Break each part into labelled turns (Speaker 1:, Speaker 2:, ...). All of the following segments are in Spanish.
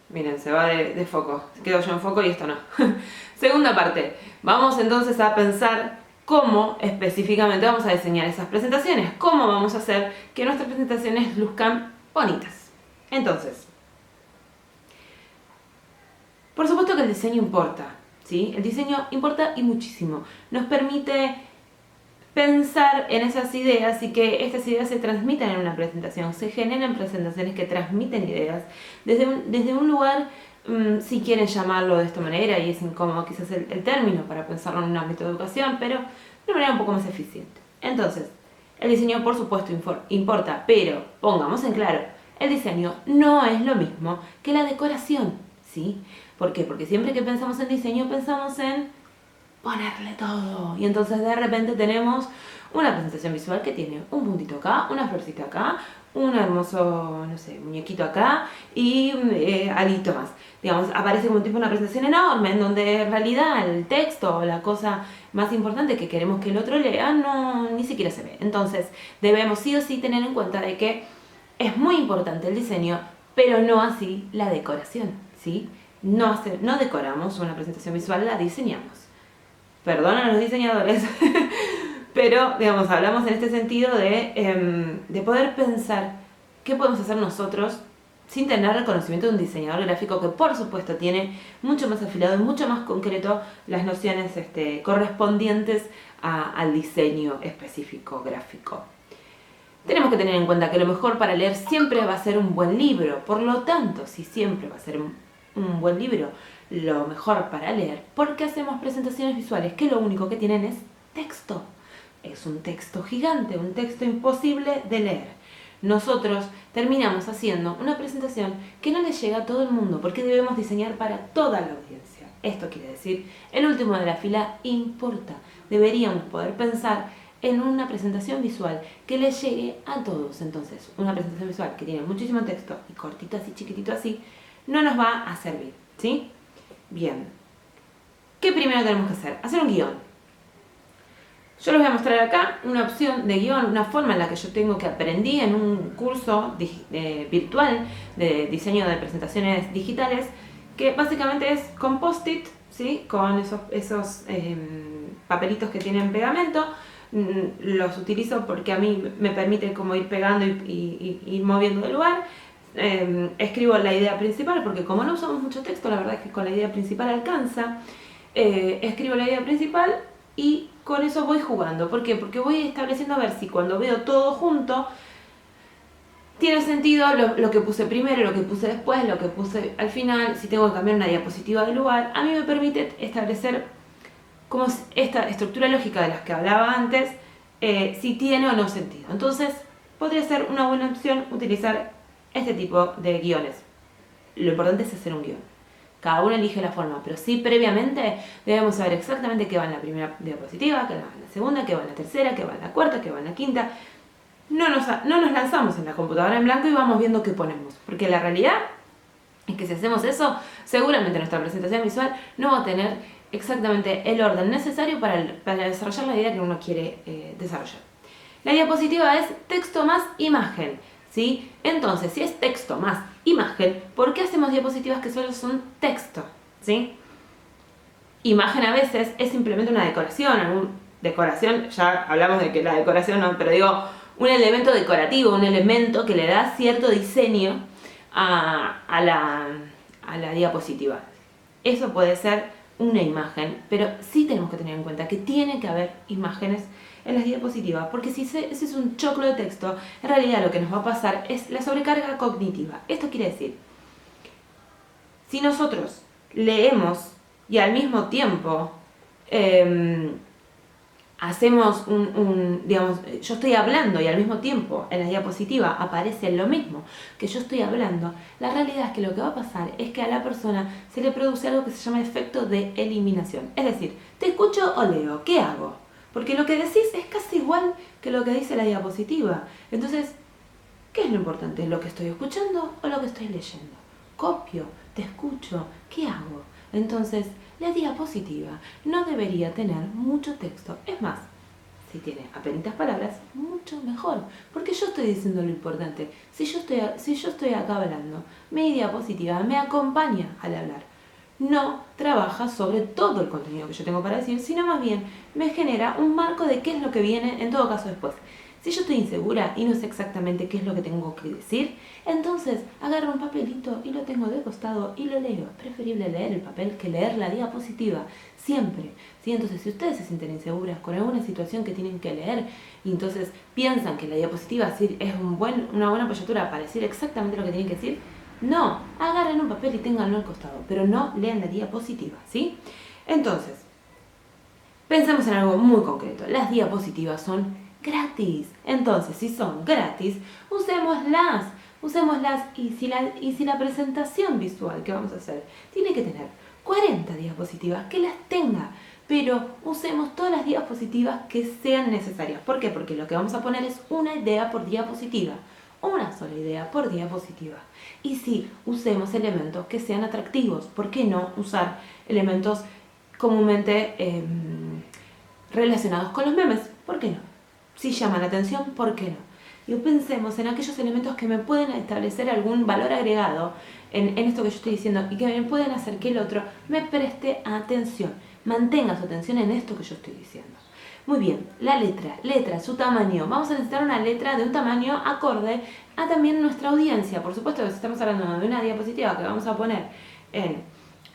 Speaker 1: Miren, se va de foco. Quedo yo en foco y esto no. Segunda parte. Vamos entonces a pensar cómo específicamente vamos a diseñar esas presentaciones. Cómo vamos a hacer que nuestras presentaciones luzcan bonitas. Entonces, por supuesto que el diseño importa, ¿sí? El diseño importa y muchísimo. Nos permite pensar en esas ideas y que estas ideas se transmitan en una presentación. Se generan presentaciones que transmiten ideas desde un lugar, si quieren llamarlo de esta manera, y es incómodo quizás el término para pensarlo en un ámbito de educación, pero de una manera un poco más eficiente. Entonces, el diseño por supuesto importa, pero pongamos en claro, el diseño no es lo mismo que la decoración, ¿sí? ¿Por qué? Porque siempre que pensamos en diseño pensamos en ponerle todo. Y entonces de repente tenemos una presentación visual que tiene un puntito acá, una florcita acá, un hermoso, no sé, muñequito acá y algo más. Digamos, aparece como tipo una presentación enorme en donde en realidad el texto o la cosa más importante que queremos que el otro lea no, ni siquiera se ve. Entonces debemos sí o sí tener en cuenta de que es muy importante el diseño, pero no así la decoración, ¿sí? No decoramos una presentación visual, la diseñamos. Perdonan a los diseñadores, pero digamos, hablamos en este sentido de poder pensar qué podemos hacer nosotros sin tener el conocimiento de un diseñador gráfico que por supuesto tiene mucho más afilado y mucho más concreto las nociones correspondientes al diseño específico gráfico. Tenemos que tener en cuenta que lo mejor para leer siempre va a ser un buen libro, por lo tanto, si siempre va a ser un buen libro, lo mejor para leer, porque hacemos presentaciones visuales que lo único que tienen es texto. Es un texto gigante, un texto imposible de leer. Nosotros terminamos haciendo una presentación que no le llega a todo el mundo, porque debemos diseñar para toda la audiencia. Esto quiere decir, el último de la fila importa. Deberíamos poder pensar en una presentación visual que le llegue a todos. Entonces, una presentación visual que tiene muchísimo texto y cortito así, chiquitito así, no nos va a servir, ¿sí? Bien. ¿Qué primero tenemos que hacer? Hacer un guión. Yo les voy a mostrar acá una opción de guión, una forma en la que yo tengo que aprendí en un curso virtual de diseño de presentaciones digitales, que básicamente es con post-it, ¿sí? Con esos papelitos que tienen pegamento. Los utilizo porque a mí me permite como ir pegando y ir moviendo de lugar. Escribo la idea principal porque como no usamos mucho texto, la verdad es que con la idea principal alcanza. Escribo la idea principal y con eso voy jugando. ¿Por qué? Porque voy estableciendo a ver si cuando veo todo junto tiene sentido lo que puse primero, lo que puse después, lo que puse al final, si tengo que cambiar una diapositiva de lugar. A mí me permite establecer como esta estructura lógica de las que hablaba antes, si tiene o no sentido. Entonces, podría ser una buena opción utilizar este tipo de guiones. Lo importante es hacer un guión. Cada uno elige la forma, pero sí previamente debemos saber exactamente qué va en la primera diapositiva, qué va en la segunda, qué va en la tercera, qué va en la cuarta, qué va en la quinta. No nos lanzamos en la computadora en blanco y vamos viendo qué ponemos, porque la realidad es que si hacemos eso, seguramente nuestra presentación visual no va a tener exactamente el orden necesario para desarrollar la idea que uno quiere desarrollar. La diapositiva es texto más imagen, ¿sí? Entonces, si es texto más imagen, ¿por qué hacemos diapositivas que solo son texto? ¿Sí? Imagen a veces es simplemente una decoración, decoración, ya hablamos de que la decoración no, pero digo, un elemento decorativo, un elemento que le da cierto diseño a la diapositiva. Eso puede ser una imagen, pero sí tenemos que tener en cuenta que tiene que haber imágenes en las diapositivas, porque si ese es un choclo de texto, en realidad lo que nos va a pasar es la sobrecarga cognitiva. Esto quiere decir, si nosotros leemos y al mismo tiempo hacemos digamos, yo estoy hablando y al mismo tiempo en la diapositiva aparece lo mismo que yo estoy hablando, la realidad es que lo que va a pasar es que a la persona se le produce algo que se llama efecto de eliminación. Es decir, ¿te escucho o leo? ¿Qué hago? Porque lo que decís es casi igual que lo que dice la diapositiva. Entonces, ¿qué es lo importante? ¿Lo que estoy escuchando o lo que estoy leyendo? ¿Copio? ¿Te escucho? ¿Qué hago? Entonces, la diapositiva no debería tener mucho texto. Es más, Si tiene apenas palabras, mucho mejor. Porque yo estoy diciendo lo importante. Si yo estoy acá hablando, mi diapositiva me acompaña al hablar. No trabaja sobre todo el contenido que yo tengo para decir, sino más bien me genera un marco de qué es lo que viene en todo caso después. Si yo estoy insegura y no sé exactamente qué es lo que tengo que decir, entonces agarro un papelito y lo tengo de costado y lo leo. Es preferible leer el papel que leer la diapositiva, siempre. ¿Sí? Entonces, si ustedes se sienten inseguras con alguna situación que tienen que leer y entonces piensan que la diapositiva es una buena apoyatura para decir exactamente lo que tienen que decir, no, agarren un papel y ténganlo al costado, pero no lean la diapositiva, ¿sí? Entonces, pensemos en algo muy concreto. Las diapositivas son gratis. Entonces, si son gratis, usémoslas. Y si la presentación visual que vamos a hacer tiene que tener 40 diapositivas, que las tenga. Pero usemos todas las diapositivas que sean necesarias. ¿Por qué? Porque lo que vamos a poner es una idea por diapositiva. Una sola idea por diapositiva. Y sí, usemos elementos que sean atractivos. ¿Por qué no usar elementos comúnmente relacionados con los memes? ¿Por qué no? Si llaman la atención, ¿por qué no? Y pensemos en aquellos elementos que me pueden establecer algún valor agregado en esto que yo estoy diciendo y que me pueden hacer que el otro me preste atención, mantenga su atención en esto que yo estoy diciendo. Muy bien, la letra, su tamaño. Vamos a necesitar una letra de un tamaño acorde a también nuestra audiencia. Por supuesto que si estamos hablando de una diapositiva que vamos a poner en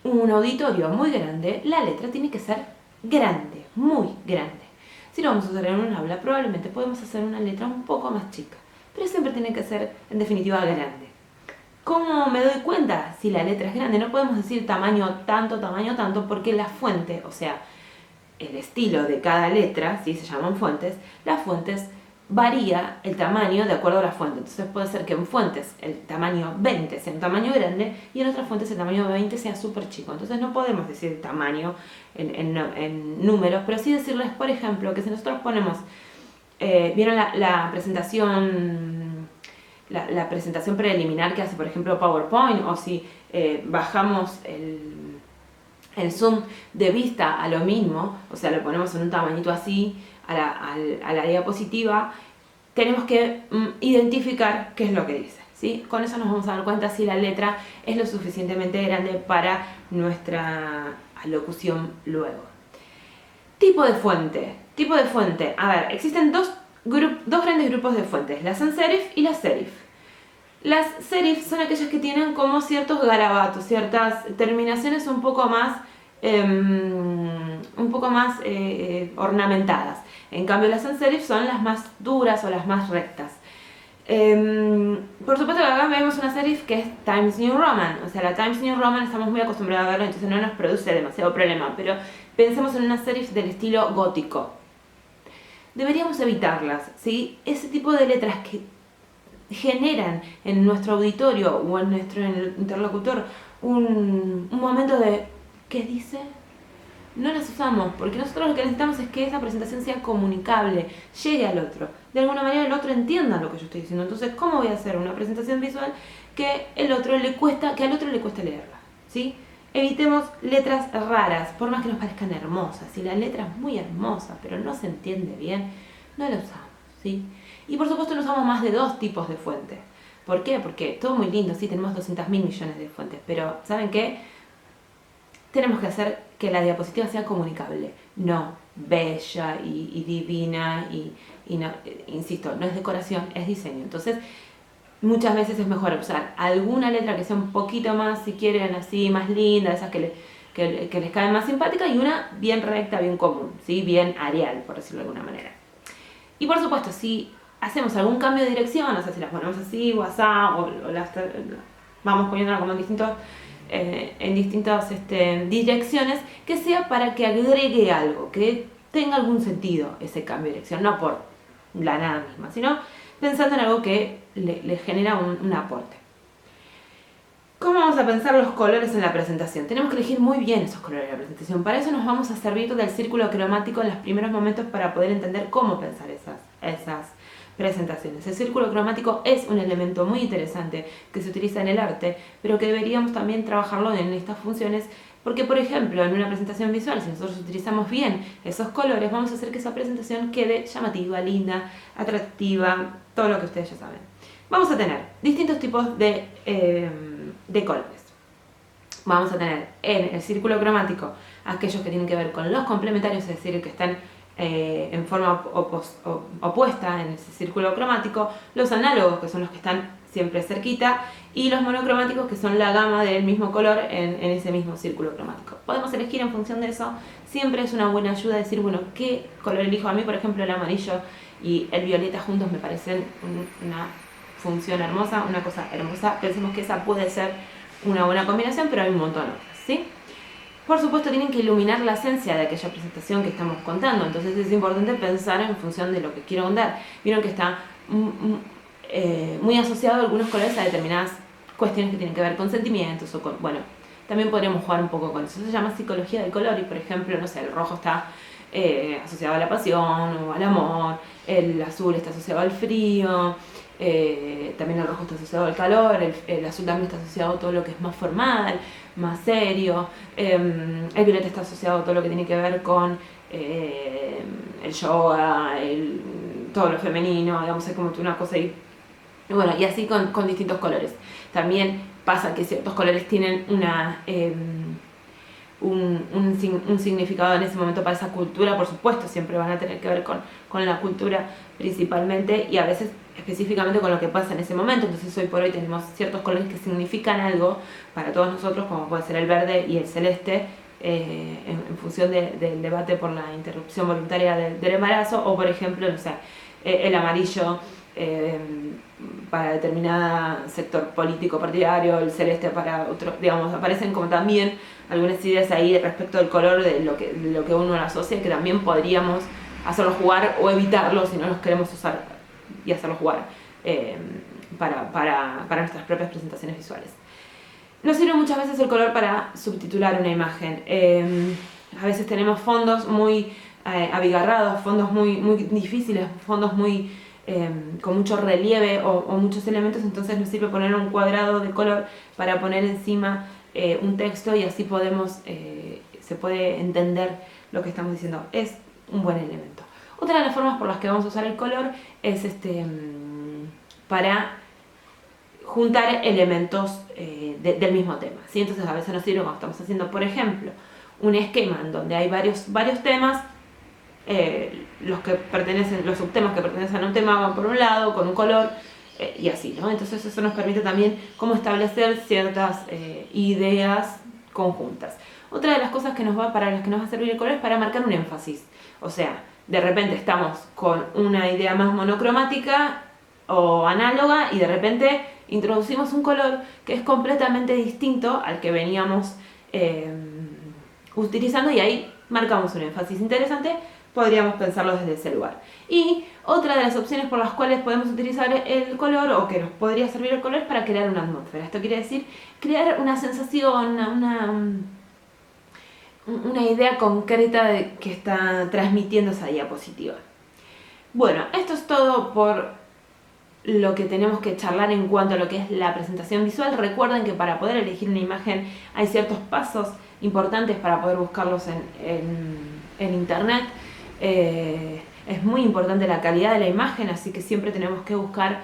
Speaker 1: un auditorio muy grande, la letra tiene que ser grande, muy grande. Si lo vamos a hacer en un aula, probablemente podemos hacer una letra un poco más chica, pero siempre tiene que ser, en definitiva, grande. ¿Cómo me doy cuenta si la letra es grande? No podemos decir tamaño tanto, porque la fuente, o sea, el estilo de cada letra, ¿sí? Se llaman fuentes, las fuentes varía el tamaño de acuerdo a la fuente. Entonces puede ser que en fuentes el tamaño 20 sea un tamaño grande y en otras fuentes el tamaño 20 sea súper chico. Entonces no podemos decir tamaño en números, pero sí decirles, por ejemplo, que si nosotros ponemos, ¿vieron la presentación? La presentación preliminar que hace, por ejemplo, PowerPoint, o si bajamos el zoom de vista a lo mismo, o sea, lo ponemos en un tamañito así a la diapositiva, tenemos que identificar qué es lo que dice, ¿sí? Con eso nos vamos a dar cuenta si la letra es lo suficientemente grande para nuestra alocución luego. Tipo de fuente. A ver, existen dos grandes grupos de fuentes, la sans serif y la serif. Las serif son aquellas que tienen como ciertos garabatos, ciertas terminaciones un poco más ornamentadas. En cambio, las sans serif son las más duras o las más rectas. Por supuesto que acá vemos una serif que es Times New Roman. O sea, la Times New Roman estamos muy acostumbrados a verla, entonces no nos produce demasiado problema. Pero pensemos en una serif del estilo gótico. Deberíamos evitarlas, ¿sí? Ese tipo de letras que generan en nuestro auditorio o en nuestro interlocutor un momento de ¿qué dice? No las usamos, porque nosotros lo que necesitamos es que esa presentación sea comunicable, llegue al otro. De alguna manera el otro entienda lo que yo estoy diciendo. Entonces, ¿cómo voy a hacer una presentación visual que al otro le cueste leerla? ¿Sí? Evitemos letras raras, por más que nos parezcan hermosas. Si la letra es muy hermosa, pero no se entiende bien, no la usamos, ¿sí? Y por supuesto no usamos más de 2 tipos de fuentes. ¿Por qué? Porque todo muy lindo, sí, tenemos 200.000 millones de fuentes, pero ¿saben qué? Tenemos que hacer que la diapositiva sea comunicable, no bella y divina y no, insisto, no es decoración, es diseño. Entonces, muchas veces es mejor usar alguna letra que sea un poquito más, si quieren, así, más linda, esas que les caen más simpática, y una bien recta, bien común, ¿sí? Bien Arial, por decirlo de alguna manera. Y por supuesto, si hacemos algún cambio de dirección, o sea, si las ponemos así, WhatsApp, o las vamos poniéndolas como en distintas direcciones, que sea para que agregue algo, que tenga algún sentido ese cambio de dirección, no por la nada misma, sino pensando en algo que le genera un aporte. ¿Cómo vamos a pensar los colores en la presentación? Tenemos que elegir muy bien esos colores de la presentación. Para eso nos vamos a servir del círculo cromático en los primeros momentos para poder entender cómo pensar esas presentaciones. El círculo cromático es un elemento muy interesante que se utiliza en el arte, pero que deberíamos también trabajarlo en estas funciones Porque, por ejemplo, en una presentación visual, si nosotros utilizamos bien esos colores, vamos a hacer que esa presentación quede llamativa, linda, atractiva, todo lo que ustedes ya saben. Vamos a tener distintos tipos de colores. Vamos a tener en el círculo cromático aquellos que tienen que ver con los complementarios, es decir, que están en forma opuesta en ese círculo cromático, los análogos, que son los que están siempre cerquita, y los monocromáticos, que son la gama del mismo color en ese mismo círculo cromático. Podemos elegir en función de eso. Siempre es una buena ayuda decir, bueno, ¿qué color elijo? A mí, por ejemplo, el amarillo y el violeta juntos me parecen una función hermosa, una cosa hermosa. Pensemos que esa puede ser una buena combinación, pero hay un montón otras, ¿sí? Por supuesto, tienen que iluminar la esencia de aquella presentación que estamos contando. Entonces es importante pensar en función de lo que quiero contar. Vieron que está muy asociado algunos colores a determinadas cuestiones que tienen que ver con sentimientos o con, bueno, también podríamos jugar un poco con eso. Eso se llama psicología del color y, por ejemplo, no sé, el rojo está asociado a la pasión o al amor, el azul está asociado al frío, también el rojo está asociado al calor, el azul también está asociado a todo lo que es más formal, más serio, el violeta está asociado a todo lo que tiene que ver con el yoga, todo lo femenino, digamos, es como una cosa ahí. Bueno, y así con distintos colores. También pasa que ciertos colores tienen un significado en ese momento para esa cultura, por supuesto, siempre van a tener que ver con la cultura principalmente y a veces específicamente con lo que pasa en ese momento. Entonces hoy por hoy tenemos ciertos colores que significan algo para todos nosotros, como puede ser el verde y el celeste, en función del debate por la interrupción voluntaria del embarazo, o por ejemplo, no sé, el amarillo para determinado sector político partidario, el celeste para otro, digamos, aparecen como también algunas ideas ahí respecto del color de lo que uno lo asocia, que también podríamos hacerlo jugar o evitarlo si no los queremos usar y hacerlo jugar para nuestras propias presentaciones visuales. Nos sirve muchas veces el color para subtitular una imagen. A veces tenemos fondos muy abigarrados, fondos muy difíciles, fondos muy con mucho relieve o muchos elementos, entonces nos sirve poner un cuadrado de color para poner encima un texto y así se puede entender lo que estamos diciendo. Es un buen elemento. Otra de las formas por las que vamos a usar el color es para juntar elementos del mismo tema, ¿sí? Entonces a veces nos sirve cuando estamos haciendo, por ejemplo, un esquema en donde hay varios temas. Los subtemas que pertenecen a un tema van por un lado con un color y así, ¿no? Entonces eso nos permite también cómo establecer ciertas ideas conjuntas. Otra de las cosas para las que nos va a servir el color es para marcar un énfasis. O sea, de repente estamos con una idea más monocromática o análoga y de repente introducimos un color que es completamente distinto al que veníamos utilizando y ahí marcamos un énfasis interesante. Podríamos pensarlo desde ese lugar. Y otra de las opciones por las cuales podemos utilizar el color, o que nos podría servir el color, es para crear una atmósfera. Esto quiere decir crear una sensación, una idea concreta de que está transmitiendo esa diapositiva. Bueno, esto es todo por lo que tenemos que charlar en cuanto a lo que es la presentación visual. Recuerden que para poder elegir una imagen hay ciertos pasos importantes para poder buscarlos en internet. Es muy importante la calidad de la imagen, así que siempre tenemos que buscar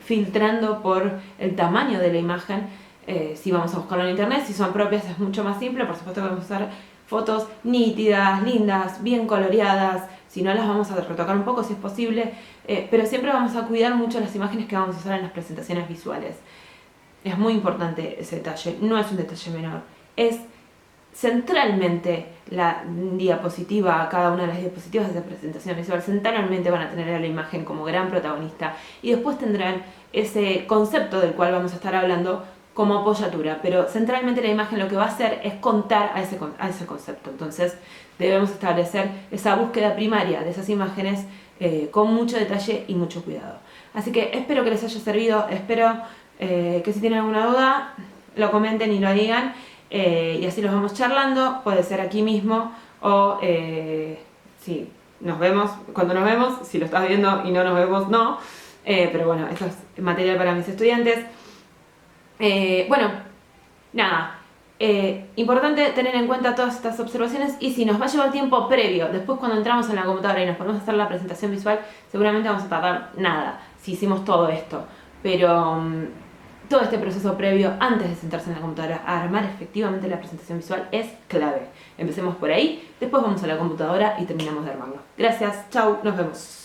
Speaker 1: filtrando por el tamaño de la imagen. Si vamos a buscarlo en internet, si son propias es mucho más simple. Por supuesto que vamos a usar fotos nítidas, lindas, bien coloreadas. Si no, las vamos a retocar un poco si es posible, pero siempre vamos a cuidar mucho las imágenes que vamos a usar en las presentaciones visuales. Es muy importante ese detalle, no es un detalle menor, es centralmente la diapositiva, cada una de las diapositivas de esa presentación visual, centralmente van a tener a la imagen como gran protagonista y después tendrán ese concepto del cual vamos a estar hablando como apoyatura, pero centralmente la imagen lo que va a hacer es contar a ese concepto. Entonces debemos establecer esa búsqueda primaria de esas imágenes con mucho detalle y mucho cuidado. Así que espero que les haya servido, espero que si tienen alguna duda lo comenten y lo digan. Y así los vamos charlando, puede ser aquí mismo o si nos vemos, cuando nos vemos, si lo estás viendo y no nos vemos, no, pero bueno, esto es material para mis estudiantes. Bueno, nada, Importante tener en cuenta todas estas observaciones y si nos va a llevar tiempo previo, después cuando entramos en la computadora y nos ponemos a hacer la presentación visual, seguramente vamos a tardar nada si hicimos todo esto. Pero todo este proceso previo antes de sentarse en la computadora a armar efectivamente la presentación visual es clave. Empecemos por ahí, después vamos a la computadora y terminamos de armarlo. Gracias, chau, nos vemos.